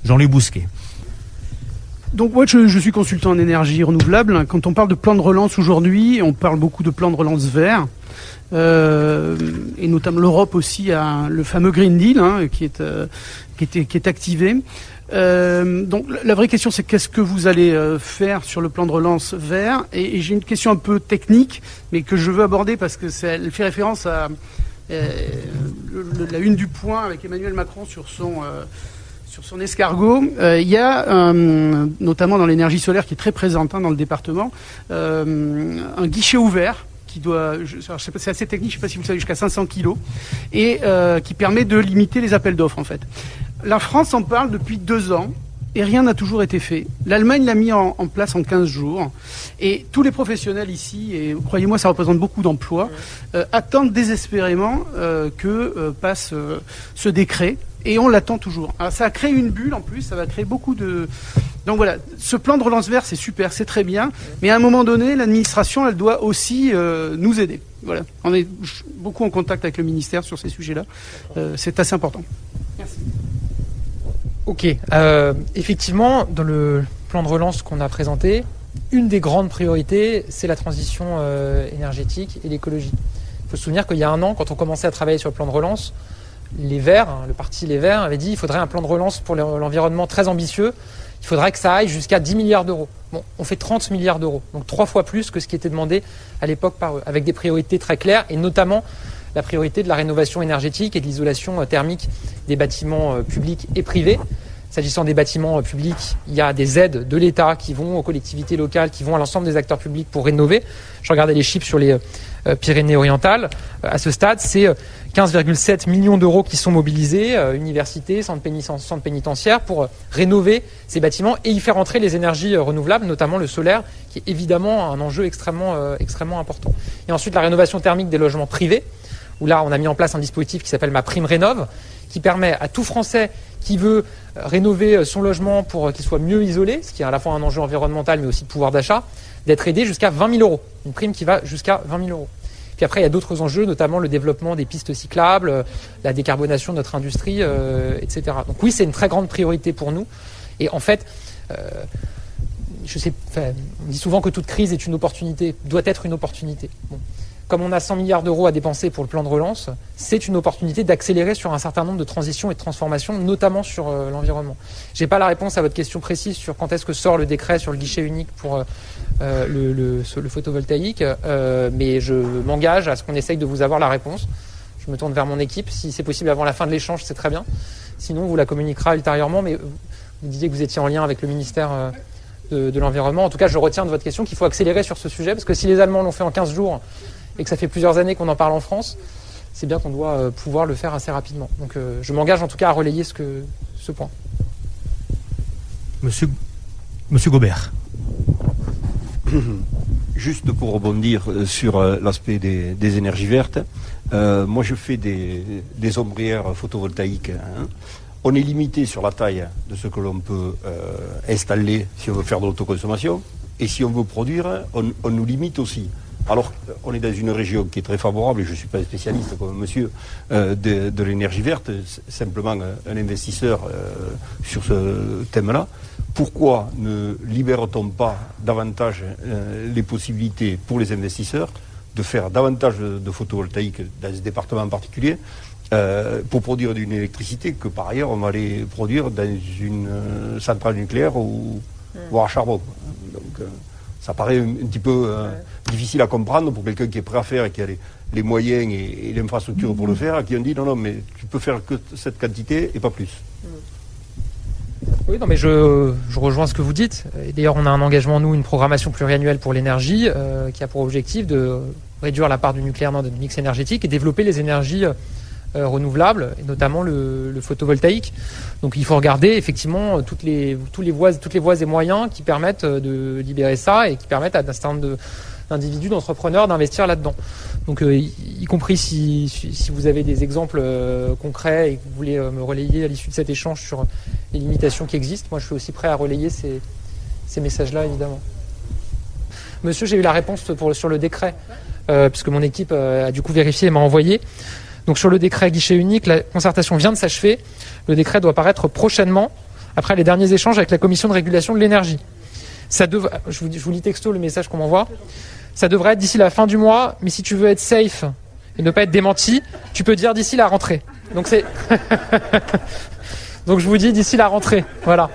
Jean-Louis Bousquet. Donc moi je suis consultant en énergie renouvelable. Quand on parle de plan de relance aujourd'hui, on parle beaucoup de plan de relance vert. Et notamment l'Europe aussi a le fameux Green Deal qui est activé. Donc la vraie question c'est qu'est-ce que vous allez faire sur le plan de relance vert, et j'ai une question un peu technique mais que je veux aborder parce que elle fait référence à la une du Point avec Emmanuel Macron sur son escargot. Il y a, notamment dans l'énergie solaire qui est très présente dans le département, un guichet ouvert qui doit, je sais pas, c'est assez technique, je ne sais pas si vous le savez, jusqu'à 500 kilos, et qui permet de limiter les appels d'offres en fait. La France en parle depuis 2 ans. Et rien n'a toujours été fait. L'Allemagne l'a mis en place en 15 jours. Et tous les professionnels ici, et croyez-moi, ça représente beaucoup d'emplois, attendent désespérément que passe ce décret. Et on l'attend toujours. Alors, ça a créé une bulle en plus, ça va créer beaucoup de... Donc voilà, ce plan de relance vert, c'est super, c'est très bien. Mais à un moment donné, l'administration, elle doit aussi nous aider. Voilà. On est beaucoup en contact avec le ministère sur ces sujets-là. C'est assez important. Merci. Ok, effectivement, dans le plan de relance qu'on a présenté, une des grandes priorités, c'est la transition énergétique et l'écologie. Il faut se souvenir qu'il y a 1 an, quand on commençait à travailler sur le plan de relance, les Verts, le parti Les Verts, avait dit qu'il faudrait un plan de relance pour l'environnement très ambitieux. Il faudrait que ça aille jusqu'à 10 milliards d'euros. Bon, on fait 30 milliards d'euros, donc 3 fois plus que ce qui était demandé à l'époque par eux, avec des priorités très claires, et notamment la priorité de la rénovation énergétique et de l'isolation thermique des bâtiments publics et privés. S'agissant des bâtiments publics, il y a des aides de l'État qui vont aux collectivités locales, qui vont à l'ensemble des acteurs publics pour rénover. Je regardais les chiffres sur les Pyrénées-Orientales. À ce stade, c'est 15,7 millions d'euros qui sont mobilisés, universités, centres pénitentiaires, pour rénover ces bâtiments et y faire entrer les énergies renouvelables, notamment le solaire, qui est évidemment un enjeu extrêmement important. Et ensuite, la rénovation thermique des logements privés, où là, on a mis en place un dispositif qui s'appelle MaPrimeRénov', qui permet à tout Français qui veut rénover son logement pour qu'il soit mieux isolé, ce qui est à la fois un enjeu environnemental mais aussi de pouvoir d'achat, d'être aidé jusqu'à 20 000 euros. Une prime qui va jusqu'à 20 000 euros. Puis après, il y a d'autres enjeux, notamment le développement des pistes cyclables, la décarbonation de notre industrie, etc. Donc oui, c'est une très grande priorité pour nous. Et en fait, on dit souvent que toute crise est une opportunité, doit être une opportunité. Bon. Comme on a 100 milliards d'euros à dépenser pour le plan de relance, c'est une opportunité d'accélérer sur un certain nombre de transitions et de transformations, notamment sur l'environnement. Je n'ai pas la réponse à votre question précise sur quand est-ce que sort le décret sur le guichet unique pour le photovoltaïque, mais je m'engage à ce qu'on essaye de vous avoir la réponse. Je me tourne vers mon équipe. Si c'est possible avant la fin de l'échange, c'est très bien. Sinon, on vous la communiquera ultérieurement, mais vous disiez que vous étiez en lien avec le ministère de l'Environnement. En tout cas, je retiens de votre question qu'il faut accélérer sur ce sujet, parce que si les Allemands l'ont fait en 15 jours, et que ça fait plusieurs années qu'on en parle en France, c'est bien qu'on doit pouvoir le faire assez rapidement. Donc je m'engage en tout cas à relayer ce point. Monsieur Gobert. Juste pour rebondir sur l'aspect des énergies vertes, moi je fais des ombrières photovoltaïques. On est limité sur la taille de ce que l'on peut installer si on veut faire de l'autoconsommation, et si on veut produire, on nous limite aussi. Alors, on est dans une région qui est très favorable, et je ne suis pas un spécialiste comme monsieur de l'énergie verte, simplement un investisseur sur ce thème-là. Pourquoi ne libère-t-on pas davantage les possibilités pour les investisseurs de faire davantage de photovoltaïque dans ce département en particulier pour produire d'une électricité que par ailleurs on va aller produire dans une centrale nucléaire ou voire à charbon. Donc, ça paraît un petit peu difficile à comprendre pour quelqu'un qui est prêt à faire et qui a les moyens et l'infrastructure pour le faire, qui ont dit non, mais tu peux faire que cette quantité et pas plus. Oui, non, mais je rejoins ce que vous dites. Et d'ailleurs, on a un engagement, nous, une programmation pluriannuelle pour l'énergie qui a pour objectif de réduire la part du nucléaire dans notre mix énergétique et développer les énergies renouvelables, et notamment le photovoltaïque. Donc il faut regarder effectivement toutes les voies et moyens qui permettent de libérer ça et qui permettent à un certain nombre d'individus, d'entrepreneurs d'investir là-dedans. Donc y compris si vous avez des exemples concrets et que vous voulez me relayer à l'issue de cet échange sur les limitations qui existent, moi je suis aussi prêt à relayer ces messages-là évidemment. Monsieur, j'ai eu la réponse sur le décret, puisque mon équipe a du coup vérifié et m'a envoyé. Donc sur le décret guichet unique, la concertation vient de s'achever. Le décret doit paraître prochainement. après les derniers échanges avec la Commission de régulation de l'énergie. Je vous lis texto le message qu'on m'envoie. Ça devrait être d'ici la fin du mois, mais si tu veux être safe et ne pas être démenti, tu peux dire d'ici la rentrée. Donc Donc je vous dis d'ici la rentrée, voilà.